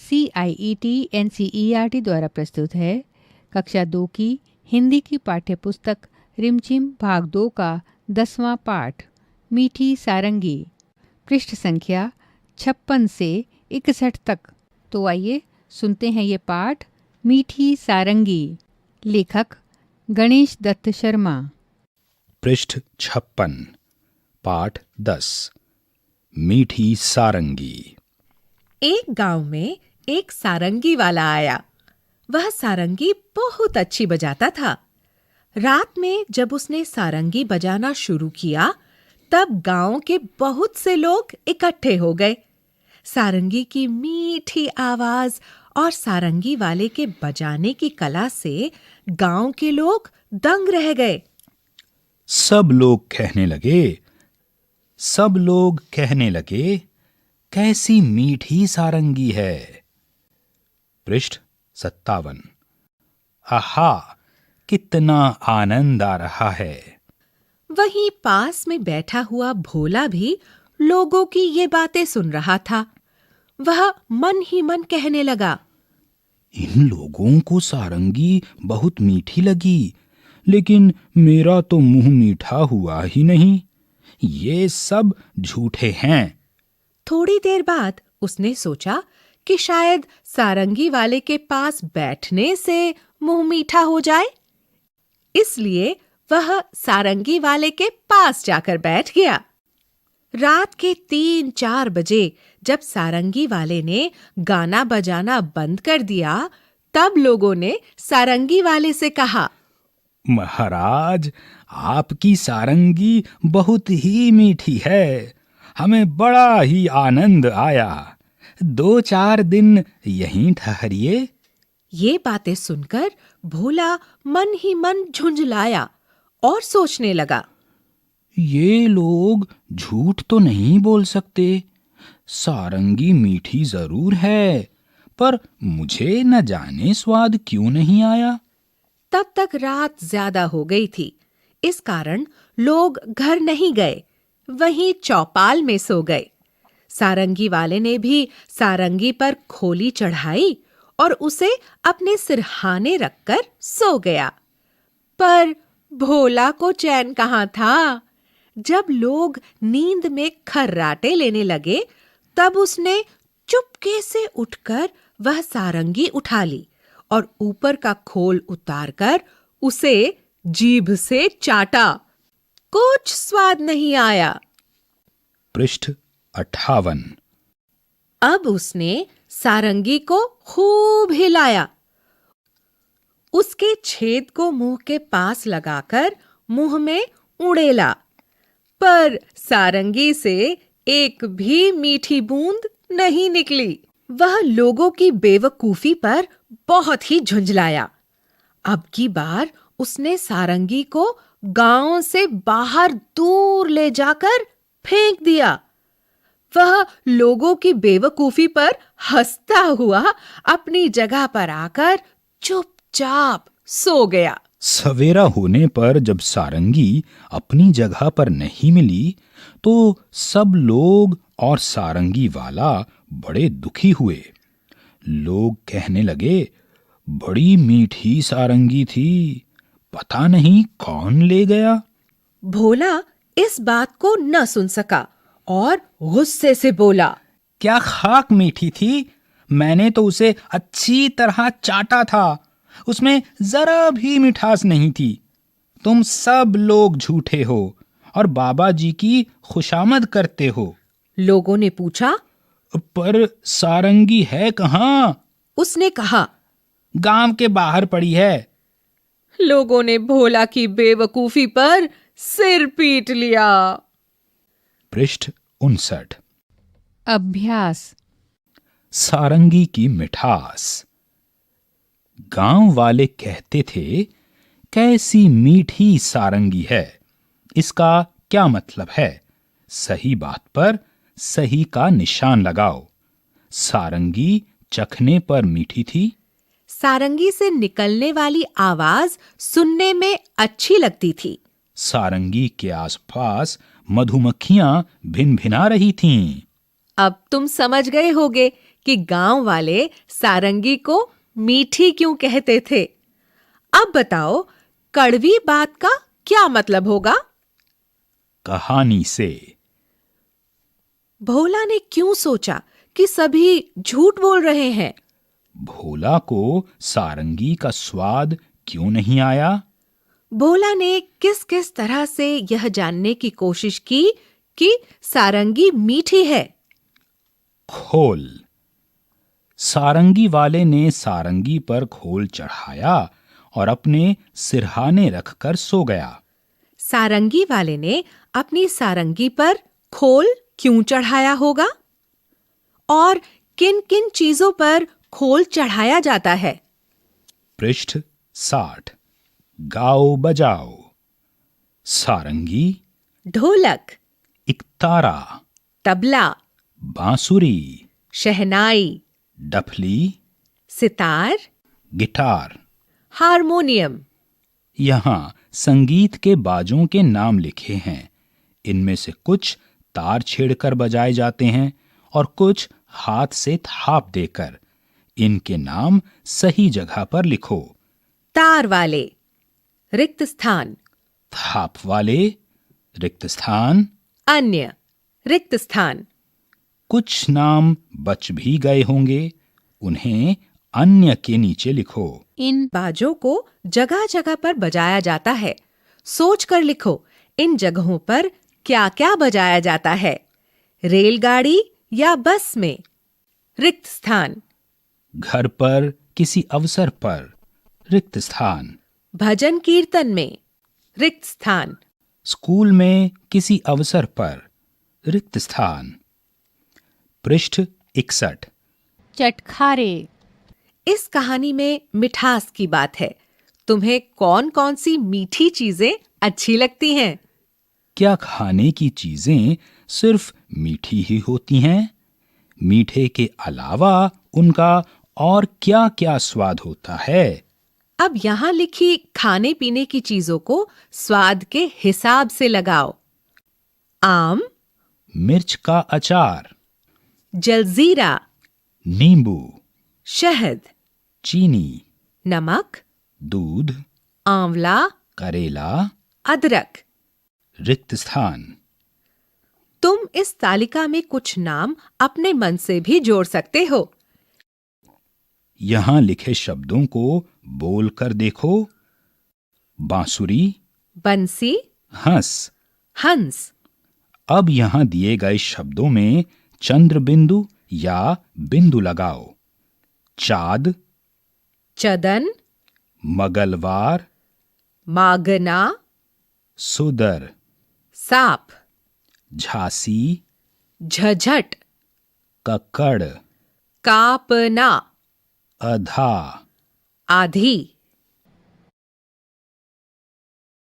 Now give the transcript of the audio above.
CIET NCERT द्वारा प्रस्तुत है। कक्षा 2 की हिंदी की पाठ्यपुस्तक रिमझिम भाग 2 का 10वां पाठ मीठी सारंगी, पृष्ठ संख्या 56 से 61 तक। तो आइए सुनते हैं ये पाठ मीठी सारंगी। लेखक गणेश दत्त शर्मा। पृष्ठ 56, पाठ 10, मीठी सारंगी। एक गांव में एक सारंगी वाला आया। वह सारंगी बहुत अच्छी बजाता था। रात में जब उसने सारंगी बजाना शुरू किया, तब गांव के बहुत से लोग इकट्ठे हो गए। सारंगी की मीठी आवाज और सारंगी वाले के बजाने की कला से गांव के लोग दंग रह गए। सब लोग कहने लगे, कैसी मीठी सारंगी है। पृष्ठ 57, आहा, कितना आनंद आ रहा है। वहीं पास में बैठा हुआ भोला भी लोगों की ये बातें सुन रहा था। वह मन ही मन कहने लगा, इन लोगों को सारंगी बहुत मीठी लगी, लेकिन मेरा तो मुंह मीठा हुआ ही नहीं। ये सब झूठे हैं। थोड़ी देर बाद उसने सोचा कि शायद सारंगी वाले के पास बैठने से मुंह मीठा हो जाए। इसलिए वह सारंगी वाले के पास जाकर बैठ गया। रात के 3-4 बजे जब सारंगी वाले ने गाना बजाना बंद कर दिया, तब लोगों ने सारंगी वाले से कहा, महाराज, आपकी सारंगी बहुत ही मीठी है। हमें बड़ा ही आनंद आया। 2-4 दिन यहीं ठहरिए। ये बातें सुनकर भोला मन ही मन झुंझलाया और सोचने लगा, ये लोग झूठ तो नहीं बोल सकते। सारंगी मीठी जरूर है, पर मुझे न जाने स्वाद क्यों नहीं आया। तब तक रात ज्यादा हो गई थी। इस कारण लोग घर नहीं गए, वहीं चौपाल में सो गए। सारंगी वाले ने भी सारंगी पर खोली चढ़ाई और उसे अपने सिरहाने रखकर सो गया। पर भोला को चैन कहाँ था। जब लोग नींद में खर्राटे लेने लगे, तब उसने चुपके से उठकर वह सारंगी उठा ली और ऊपर का खोल उतारकर उसे जीभ से चाटा। कुछ स्वाद नहीं आया। पृष्ठ 58, अब उसने सारंगी को खूब हिलाया। उसके छेद को मुंह के पास लगाकर मुंह में उड़ेला, पर सारंगी से एक भी मीठी बूंद नहीं निकली। वह लोगों की बेवकूफी पर बहुत ही झुंझलाया। अब की बार उसने सारंगी को गांव से बाहर दूर ले जाकर फेंक दिया। वह लोगों की बेवकूफी पर हंसता हुआ अपनी जगह पर आकर चुपचाप सो गया। सवेरा होने पर जब सारंगी अपनी जगह पर नहीं मिली, तो सब लोग और सारंगी वाला बड़े दुखी हुए। लोग कहने लगे, बड़ी मीठी सारंगी थी, पता नहीं कौन ले गया। भोला इस बात को न सुन सका और गुस्से से बोला, क्या खाक मीठी थी? मैंने तो उसे अच्छी तरह चाटा था। उसमें जरा भी मिठास नहीं थी। तुम सब लोग झूठे हो और बाबा जी की खुशामद करते हो। लोगों ने पूछा, पर सारंगी है कहाँ? उसने कहा, गांव के बाहर पड़ी है। लोगों ने भोला की बेवकूफी पर सिर पीट लिया। पृष्ठ 59, अभ्यास। सारंगी की मिठास। गांव वाले कहते थे, कैसी मीठी सारंगी है। इसका क्या मतलब है? सही बात पर सही का निशान लगाओ। सारंगी चखने पर मीठी थी। सारंगी से निकलने वाली आवाज सुनने में अच्छी लगती थी। सारंगी के आसपास मधुमक्खियां भिनभिना रही थीं। अब तुम समझ गए होगे कि गांव वाले सारंगी को मीठी क्यों कहते थे। अब बताओ, कड़वी बात का क्या मतलब होगा? कहानी से। भोला ने क्यों सोचा कि सभी झूठ बोल रहे हैं? भोला को सारंगी का स्वाद क्यों नहीं आया? भोला ने किस किस तरह से यह जानने की कोशिश की कि सारंगी मीठी है? खोल। सारंगी वाले ने सारंगी पर खोल चढ़ाया और अपने सिरहाने रखकर सो गया। सारंगी वाले ने अपनी सारंगी पर खोल क्यों चढ़ाया होगा? और किन किन चीजों पर खोल चढ़ाया जाता है? पृष्ठ 60। गाओ बजाओ। सारंगी, ढोलक, इकतारा, तबला, बांसुरी, शहनाई, डफली, सितार, गिटार। हारमोनियम। यहाँ संगीत के बाजों के नाम लिखे हैं। इनमें से कुछ तार छेड़कर बजाए जाते हैं और कुछ हाथ से थाप देकर। इनके नाम सही जगह पर लिखो। तार वाले, रिक्त स्थान। थाप वाले, रिक्त स्थान। अन्य, रिक्त स्थान। कुछ नाम बच भी गए होंगे, उन्हें अन्य के नीचे लिखो। इन बाजों को जगह जगह पर बजाया जाता है। सोच कर लिखो, इन जगहों पर क्या क्या बजाया जाता है? रेलगाड़ी या बस में? रिक्त स्थान। घर पर किसी अवसर पर, रिक्त स्थान। भजन कीर्तन में, रिक्त स्थान। स्कूल में किसी अवसर पर, रिक्त स्थान। पृष्ठ 61। चटखारे। इस कहानी में मिठास की बात है। तुम्हें कौन कौन सी मीठी चीजें अच्छी लगती हैं? क्या खाने की चीजें सिर्फ मीठी ही होती हैं? मीठे के अलावा उनका और क्या क्या स्वाद होता है? अब यहाँ लिखी खाने पीने की चीजों को स्वाद के हिसाब से लगाओ। आम, मिर्च का अचार, जलजीरा, नींबू, शहद, चीनी, नमक, दूध, आंवला, करेला। अदरक। रिक्त स्थान। तुम इस तालिका में कुछ नाम अपने मन से भी जोड़ सकते हो। यहां लिखे शब्दों को बोल कर देखो। बांसुरी, बंसी, हंस। हंस। अब यहां दिए गए शब्दों में चंद्र बिंदु या बिंदु लगाओ। चाँद, चदन, मंगलवार, मागना, सुदर, सांप, झांसी, झझट, कक्कड़, कापना, अधा, आधी।